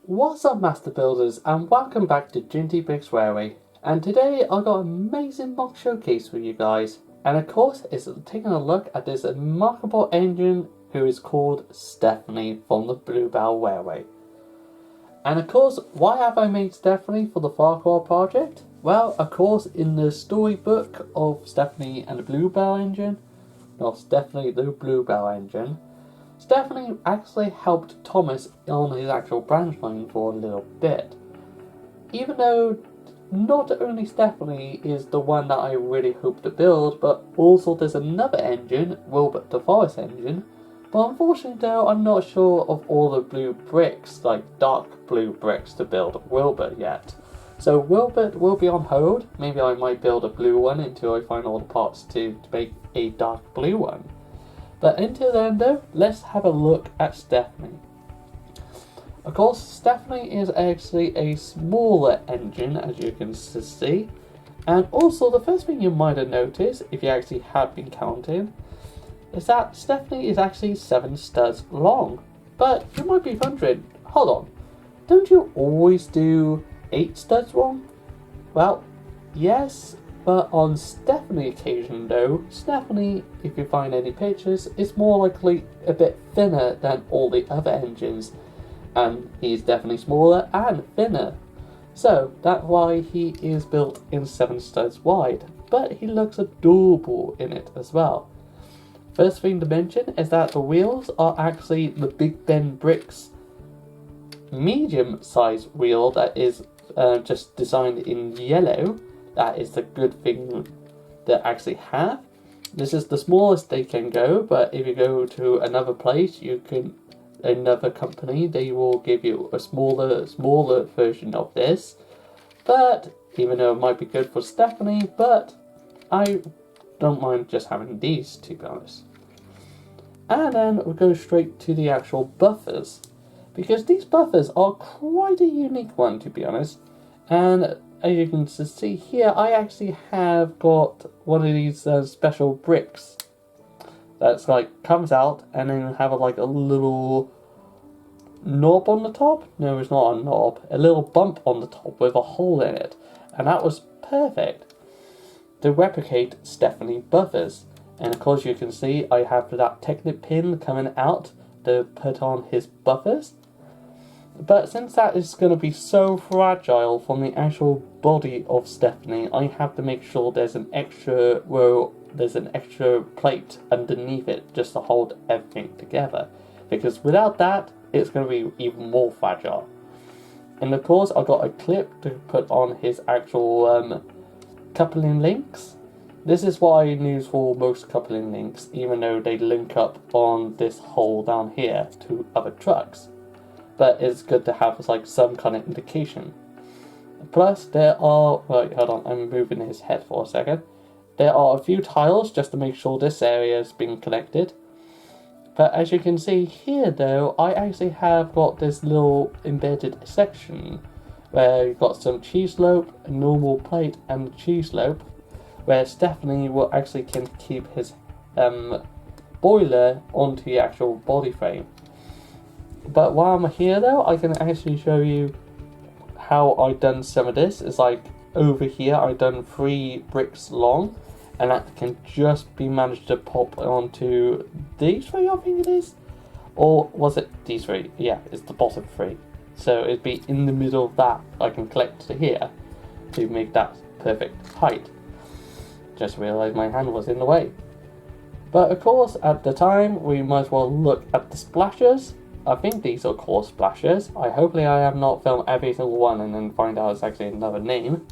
What's up, Master Builders, and welcome back to Ginty Bricks Railway. And today I got an amazing mock showcase for you guys. And of course, it's taking a look at this remarkable engine who is called Stepney from the Bluebell Railway. And of course, why have I made Stepney for the Ffarquhar project? Well, of course, in the storybook of Stepney and the Bluebell engine, not Stepney the Bluebell engine, Stepney actually helped Thomas on his actual branch line for a little bit. Even though not only Stepney is the one that I really hope to build, but also there's another engine, Wilbert the Forest engine. But unfortunately though, I'm not sure of all the blue bricks, like dark blue bricks to build Wilbert yet. So Wilbert will be on hold. Maybe I might build a blue one until I find all the parts to make a dark blue one. But until then though, let's have a look at Stepney. Of course, Stepney is actually a smaller engine, as you can see. And also, the first thing you might have noticed, if you actually have been counting, is that Stepney is actually 7 studs long. But you might be wondering, hold on, don't you always do 8 studs long? Well, yes. But on Stepney occasion though, Stepney, if you find any pictures, is more likely a bit thinner than all the other engines. And he's definitely smaller and thinner. So that's why he is built in 7 studs wide. But he looks adorable in it as well. First thing to mention is that the wheels are actually the Big Ben Bricks medium size wheel that is just designed in yellow. That is the good thing to actually have. This is the smallest they can go, but if you go to another place, another company, they will give you a smaller version of this. But even though it might be good for Stepney, but I don't mind just having these, to be honest. And then we'll go straight to the actual buffers, because these buffers are quite a unique one, to be honest. And as you can see here, I actually have got one of these special bricks that's like comes out and then have like a little knob on the top. No, it's not a knob. A little bump on the top with a hole in it, and that was perfect to replicate Stepney buffers. And of course, you can see I have that Technic pin coming out to put on his buffers. But since that is going to be so fragile from the actual body of Stepney, I have to make sure there's an extra plate underneath it just to hold everything together. Because without that, it's going to be even more fragile. And of course, I got a clip to put on his actual coupling links. This is what I use for most coupling links, even though they link up on this hole down here to other trucks. But it's good to have like some kind of indication. Plus there are, right, hold on, I'm moving his head for a second. There are a few tiles just to make sure this area has been connected. But as you can see here though, I actually have got this little embedded section where you've got some cheese slope, a normal plate and cheese slope, where Stepney will actually can keep his boiler onto the actual body frame. But while I'm here though, I can actually show you how I've done some of this. It's like over here I've done 3 bricks long, and that can just be managed to pop onto these 3, I think it is. Or was it these 3? Yeah, it's the bottom 3. So it'd be in the middle of that. I can collect to here to make that perfect height. Just realised my hand was in the way. But of course, at the time, we might as well look at the splashers. I think these are called splashers. Hopefully I have not filmed every single one and then find out it's actually another name.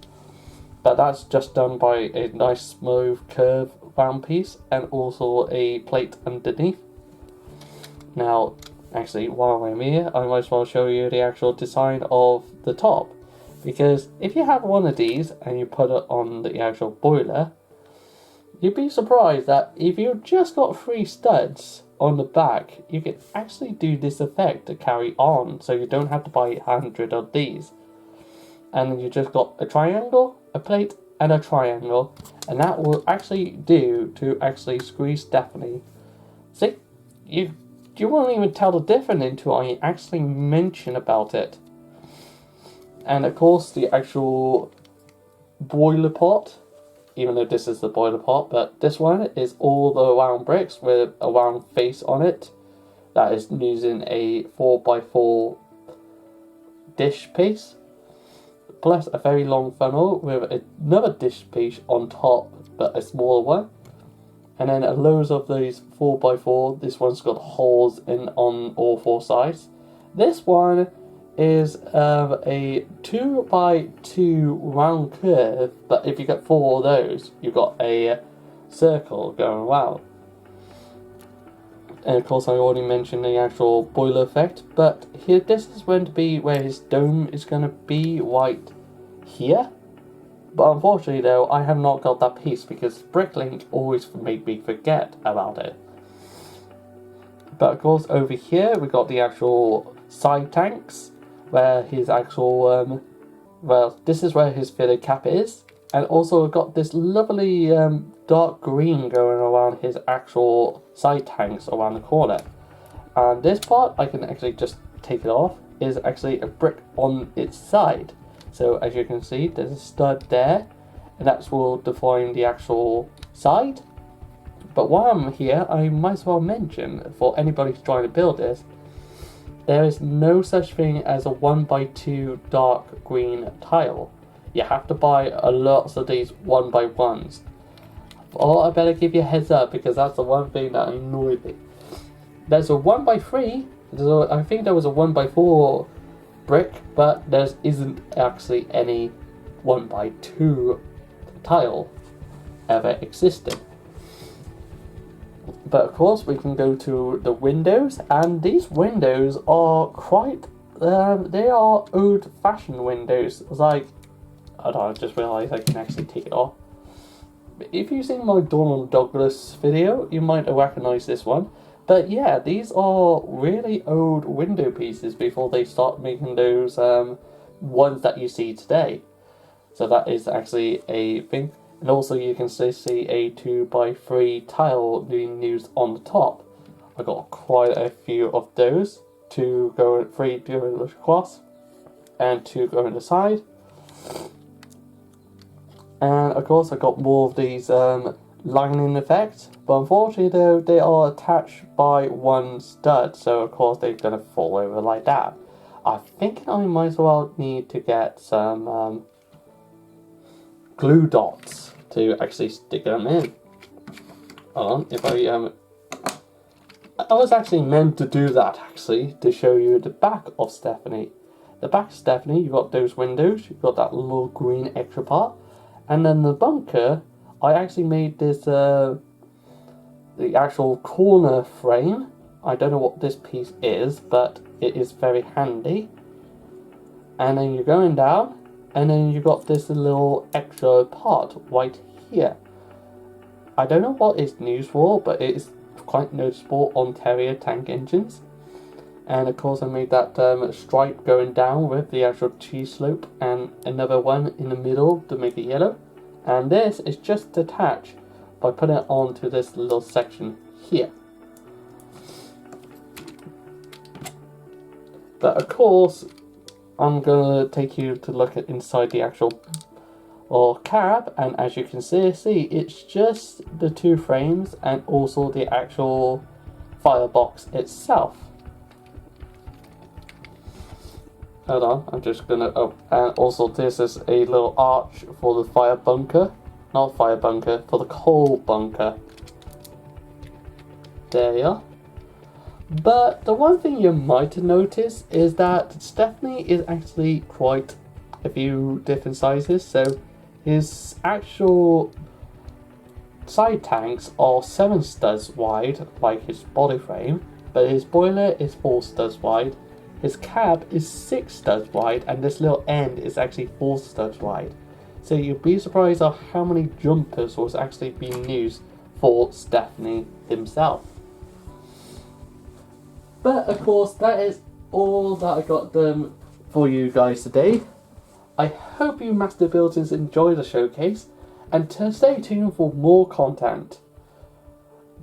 But that's just done by a nice smooth curve round piece and also a plate underneath. Now, actually, while I'm here, I might as well show you the actual design of the top. Because if you have one of these and you put it on the actual boiler, you'd be surprised that if you've just got 3 studs on the back, you can actually do this effect to carry on, so you don't have to buy 100 of these. And then you just got a triangle, a plate, and a triangle, and that will actually do to actually squeeze Stepney. See, you won't even tell the difference until I actually mention about it. And of course the actual boiler pot, even though this is the boiler pot, but this one is all the round bricks with a round face on it. That is using a 4x4 dish piece, plus a very long funnel with another dish piece on top, but a smaller one. And then loads of these 4x4. This one's got holes in on all four sides. This one is a 2x2 round curve, but if you get 4 of those, you've got a circle going around. And of course, I already mentioned the actual boiler effect, but here, this is going to be where his dome is going to be right here. But unfortunately, though, I have not got that piece because Bricklink always made me forget about it. But of course, over here we got the actual side tanks, where his actual well, this is where his fitted cap is, and also we've got this lovely dark green going around his actual side tanks around the corner. And this part, I can actually just take it off, is actually a brick on its side. So as you can see, there's a stud there, and that will define the actual side. But while I'm here, I might as well mention, for anybody who's trying to build this, there is no such thing as a 1x2 dark green tile. You have to buy a lot of these 1x1s. Or I better give you a heads up, because that's the one thing that annoyed me. There's a 1x3, I think there was a 1x4 brick, but there isn't actually any 1x2 tile ever existed. But of course we can go to the windows, and these windows are quite, they are old-fashioned windows. Like, I don't know, I just realised I can actually take it off. If you've seen my Donald Douglas video, you might recognise this one. But yeah, these are really old window pieces before they start making those ones that you see today. So that is actually a thing. And also you can still see a 2x3 tile being used on the top. I got quite a few of those. 3 going across and 2 going to the side. And of course I got more of these lining effects, but unfortunately though, they are attached by one stud, so of course they're going to fall over like that. I think I might as well need to get some glue dots to actually stick them in. Hold on, if I was actually meant to do that actually, to show you the back of Stepney. The back of Stepney, you've got those windows, you've got that little green extra part, and then the bunker, I actually made this, the actual corner frame. I don't know what this piece is, but it is very handy. And then you're going down, and then you got this little extra part right here. I don't know what it's used for, but it is quite noticeable on Terrier tank engines. And of course I made that stripe going down with the actual T-slope, and another one in the middle to make it yellow. And this is just attached by putting it onto this little section here. But of course, I'm going to take you to look at inside the actual cab, and as you can see, it's just the 2 frames and also the actual firebox itself. Hold on, I'm just gonna, and also this is a little arch for the fire bunker. Not fire bunker, for the coal bunker. There you are. But the one thing you might notice is that Stepney is actually quite a few different sizes. So his actual side tanks are 7 studs wide, like his body frame, but his boiler is 4 studs wide. His cab is 6 studs wide, and this little end is actually 4 studs wide. So you'd be surprised at how many jumpers was actually being used for Stepney himself. But of course, that is all that I got done for you guys today. I hope you master builders enjoy the showcase, and to stay tuned for more content.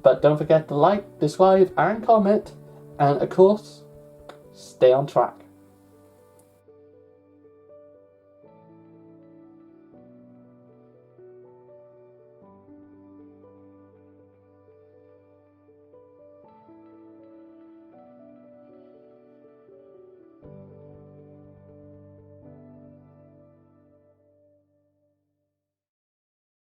But don't forget to like, subscribe and comment, and of course, stay on track.